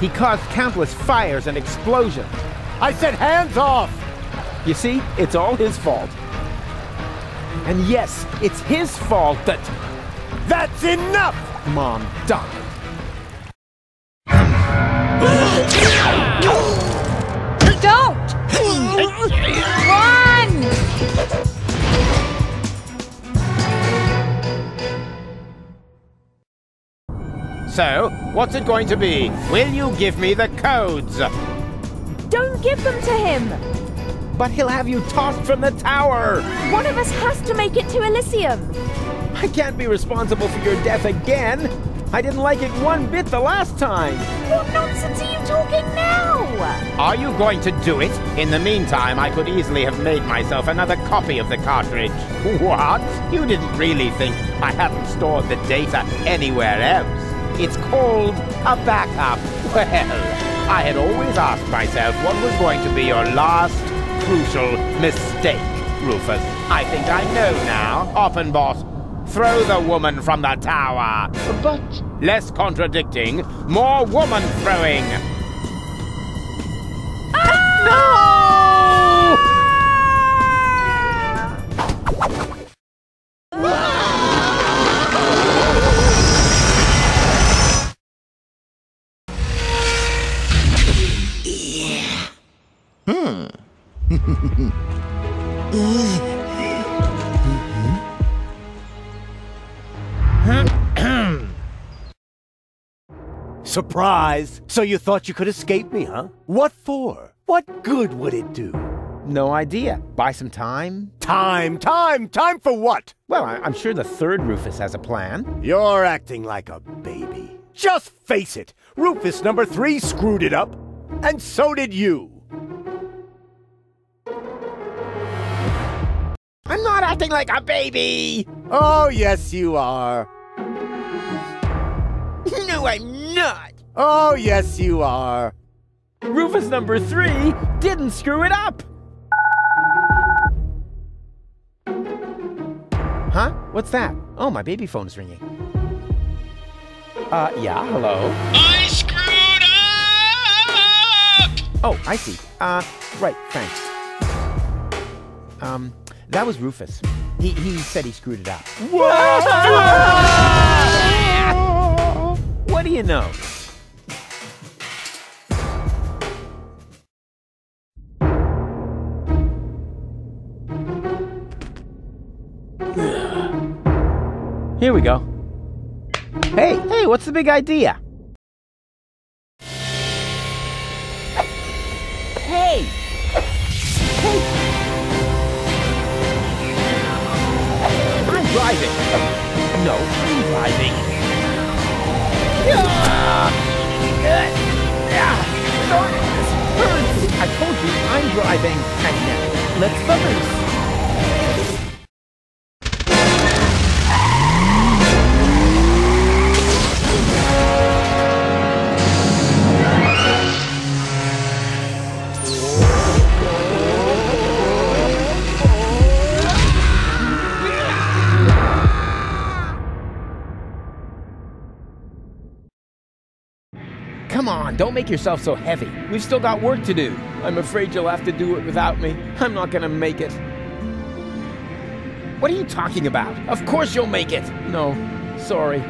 He caused countless fires and explosions. I said hands off! You see, it's all his fault. And yes, it's his fault that... That's enough! Mom died. Don't! Run! So, what's it going to be? Will you give me the codes? Don't give them to him! But he'll have you tossed from the tower! One of us has to make it to Elysium! I can't be responsible for your death again! I didn't like it one bit the last time! What nonsense are you talking now? Are you going to do it? In the meantime, I could easily have made myself another copy of the cartridge. What? You didn't really think I hadn't stored the data anywhere else? It's called a backup. Well, I had always asked myself what was going to be your last crucial mistake, Rufus. I think I know now. Oppenbot, throw the woman from the tower. But... less contradicting, more woman throwing. No! Surprise! So you thought you could escape me, huh? What for? What good would it do? No idea. Buy some time? Time for what? Well, I'm sure the third Rufus has a plan. You're acting like a baby. Just face it, Rufus number 3 screwed it up, and so did you. I'm not acting like a baby! Oh, yes, you are. No, I'm not! Oh, yes, you are. Rufus number 3 didn't screw it up! Huh? What's that? Oh, my baby phone's ringing. Yeah, hello? I screwed up! Oh, I see. Right, thanks. That was Rufus. He said he screwed it up. What do you know? Here we go. Hey, what's the big idea? Hey! I'm driving. No, I'm driving. This hurts. I told you I'm driving. And now, let's focus. Come on, don't make yourself so heavy. We've still got work to do. I'm afraid you'll have to do it without me. I'm not gonna make it. What are you talking about? Of course you'll make it! No, sorry.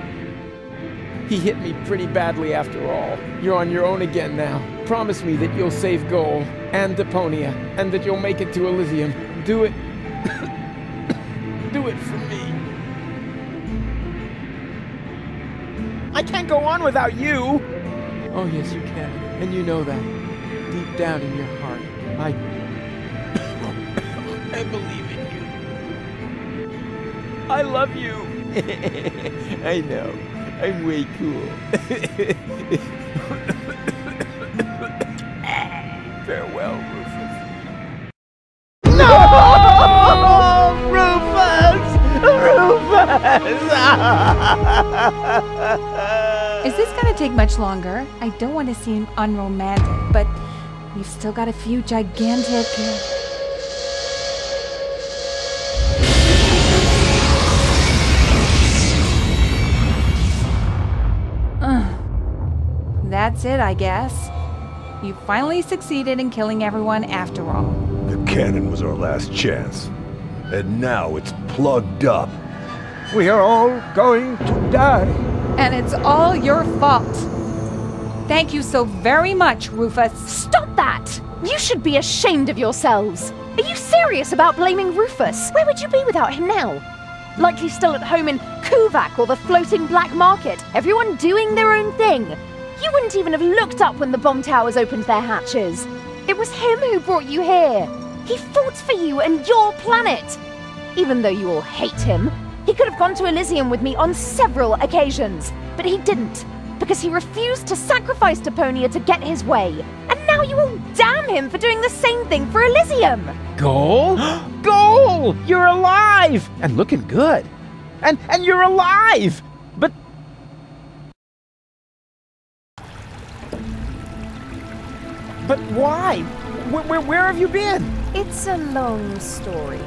He hit me pretty badly after all. You're on your own again now. Promise me that you'll save Goal and Deponia, and that you'll make it to Elysium. Do it. Do it for me. I can't go on without you! Oh, yes, you can. And you know that. Deep down in your heart. I believe in you. I love you. I know. I'm way cool. Farewell, Rufus. No! Rufus! Is this gonna take much longer? I don't want to seem unromantic, but we've still got a few gigantic... That's it, I guess. You finally succeeded in killing everyone after all. The cannon was our last chance. And now it's plugged up. We are all going to die. And it's all your fault. Thank you so very much, Rufus. Stop that! You should be ashamed of yourselves. Are you serious about blaming Rufus? Where would you be without him now? Likely still at home in Kuvak or the floating black market, everyone doing their own thing. You wouldn't even have looked up when the bomb towers opened their hatches. It was him who brought you here. He fought for you and your planet. Even though you all hate him, he could have gone to Elysium with me on several occasions, but he didn't, because he refused to sacrifice Deponia to get his way. And now you all damn him for doing the same thing for Elysium. Goal? Goal! You're alive! And looking good. And you're alive! But why? Where have you been? It's a long story.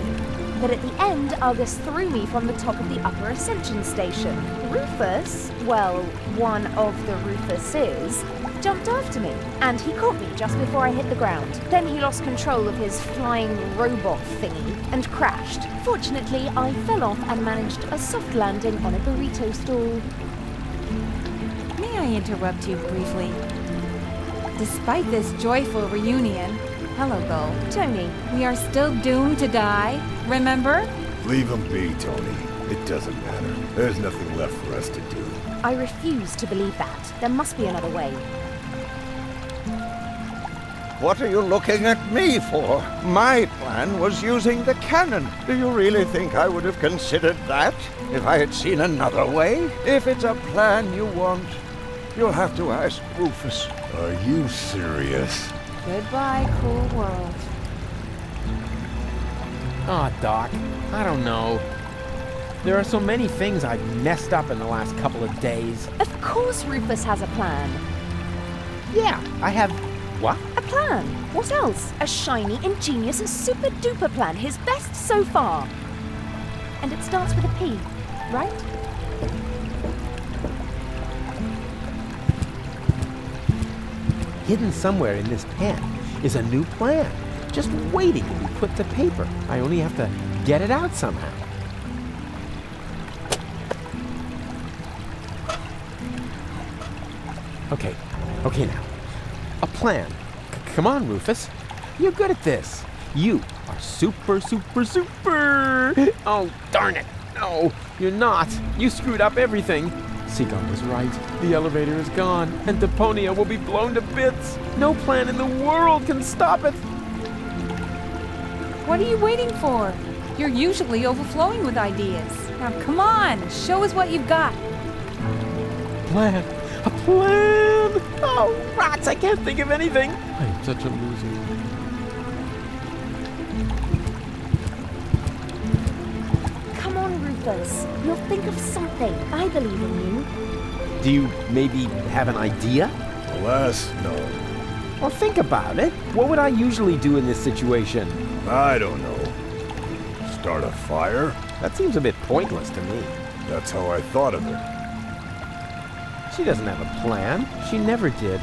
But at the end, Argus threw me from the top of the upper ascension station. Rufus, well, one of the Rufuses, jumped after me, and he caught me just before I hit the ground. Then he lost control of his flying robot thingy and crashed. Fortunately, I fell off and managed a soft landing on a burrito stall. May I interrupt you briefly? Despite this joyful reunion, hello, Gull. Tony. We are still doomed to die, remember? Leave him be, Tony. It doesn't matter. There's nothing left for us to do. I refuse to believe that. There must be another way. What are you looking at me for? My plan was using the cannon. Do you really think I would have considered that if I had seen another way? If it's a plan you want, you'll have to ask Rufus. Are you serious? Goodbye, cruel world. Aw, Doc, I don't know. There are so many things I've messed up in the last couple of days. Of course Rufus has a plan. Yeah, I have... What? A plan. What else? A shiny, ingenious, and super-duper plan. His best so far. And it starts with a P, right? Hidden somewhere in this pen is a new plan, just waiting to be put to paper. I only have to get it out somehow. Okay now. A plan. Come on, Rufus. You're good at this. You are super. Oh, darn it. No, you're not. You screwed up everything. Seagull was right. The elevator is gone, and Deponia will be blown to bits. No plan in the world can stop it. What are you waiting for? You're usually overflowing with ideas. Now come on, show us what you've got. Plan. A plan! Oh, rats, I can't think of anything. I am such a loser. Come on, Rufus. You'll think of something. I believe in you. Do you maybe have an idea? Alas, no. Well, think about it. What would I usually do in this situation? I don't know. Start a fire? That seems a bit pointless to me. That's how I thought of it. She doesn't have a plan. She never did.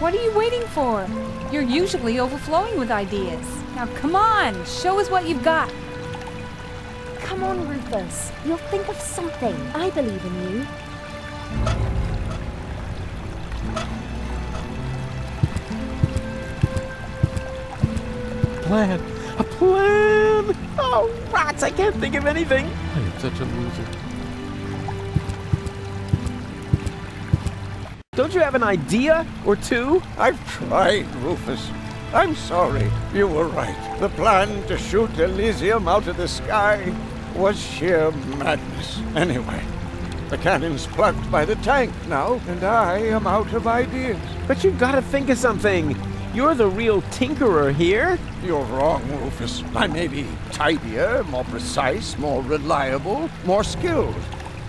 What are you waiting for? You're usually overflowing with ideas. Now come on, show us what you've got. Come on, Rufus. You'll think of something. I believe in you. Plan. A plan! Oh, rats, I can't think of anything. I am such a loser. Don't you have an idea or two? I've tried, Rufus. I'm sorry. You were right. The plan to shoot Elysium out of the sky was sheer madness. Anyway, the cannon's plugged by the tank now, and I am out of ideas. But you've got to think of something. You're the real tinkerer here. You're wrong, Rufus. I may be tidier, more precise, more reliable, more skilled,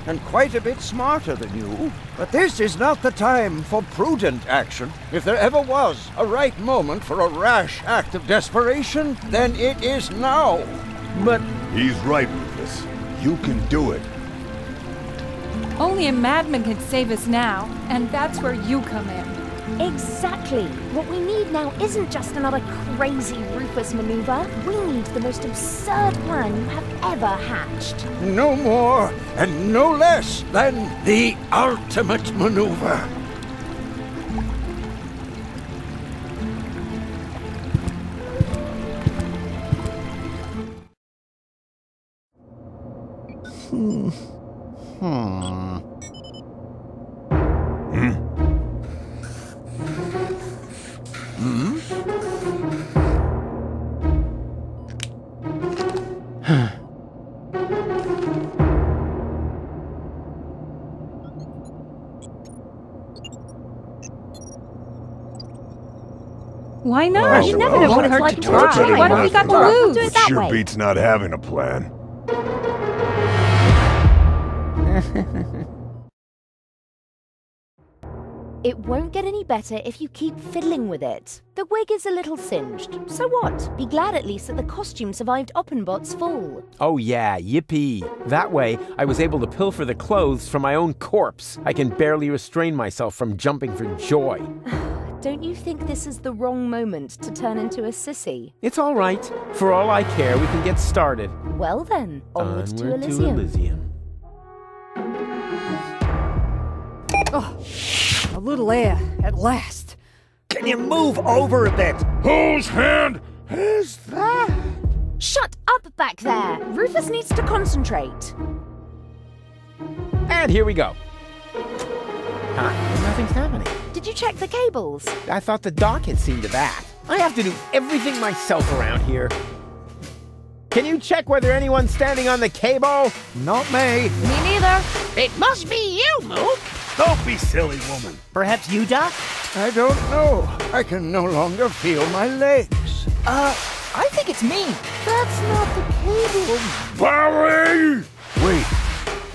and quite a bit smarter than you. But this is not the time for prudent action. If there ever was a right moment for a rash act of desperation, then it is now. But He's right, Rufus. You can do it. Only a madman can save us now, and that's where you come in. Exactly. What we need now isn't just another crazy Rufus maneuver. We need the most absurd plan you have ever hatched. No more and no less than the ultimate maneuver. Why not? You never know what it's like to try. What have we got to We'll do lose? it that Sure way. beats not having a plan. It won't get any better if you keep fiddling with it. The wig is a little singed. So what? Be glad at least that the costume survived Oppenbot's fall. Oh yeah, yippee. That way, I was able to pilfer the clothes from my own corpse. I can barely restrain myself from jumping for joy. Don't you think this is the wrong moment to turn into a sissy? It's all right. For all I care, we can get started. Well then, onwards to Onward Elysium. Elysium. A little air, at last. Can you move over a bit? Whose hand is that? Shut up back there! Rufus needs to concentrate. And here we go. Huh? Nothing's happening. Did you check the cables? I thought the doc had seen to that. I have to do everything myself around here. Can you check whether anyone's standing on the cable? Not me. Me neither. It must be you, Moot. Don't be silly, woman. Perhaps you, Doc? I don't know. I can no longer feel my legs. I think it's me. That's not the cable. Barry! Wait,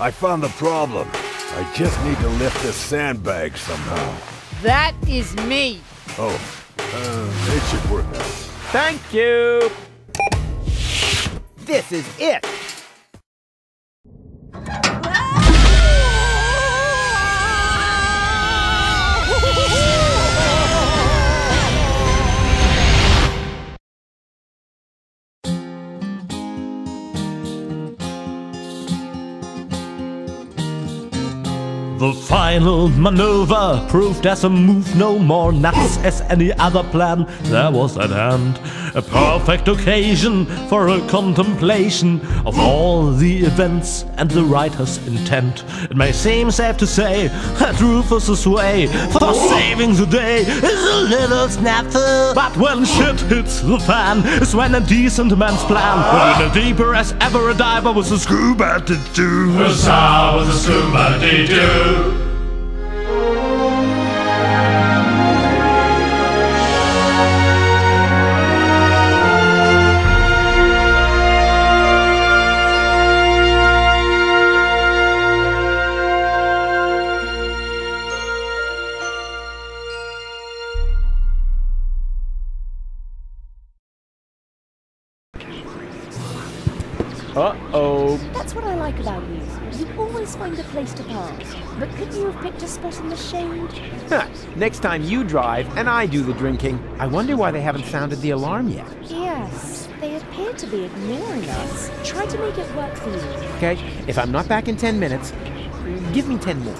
I found the problem. I just need to lift this sandbag somehow. That is me. Oh, it should work out. Thank you. This is it. The final maneuver proved as a move no more nuts as any other plan there was at hand. A perfect occasion for a contemplation of all the events and the writer's intent. It may seem safe to say that Rufus's way for saving the day is a little snafu. But when shit hits the fan is when a decent man's plan put in a deeper as ever a diver with a scuba to do. With a scuba to do. Uh-oh. That's what I like about you. You always find a place to park. But couldn't you have picked a spot in the shade? Huh. Next time you drive and I do the drinking. I wonder why they haven't sounded the alarm yet. Yes, they appear to be ignoring us. Try to make it work for you. Okay, if I'm not back in 10 minutes, give me 10 more.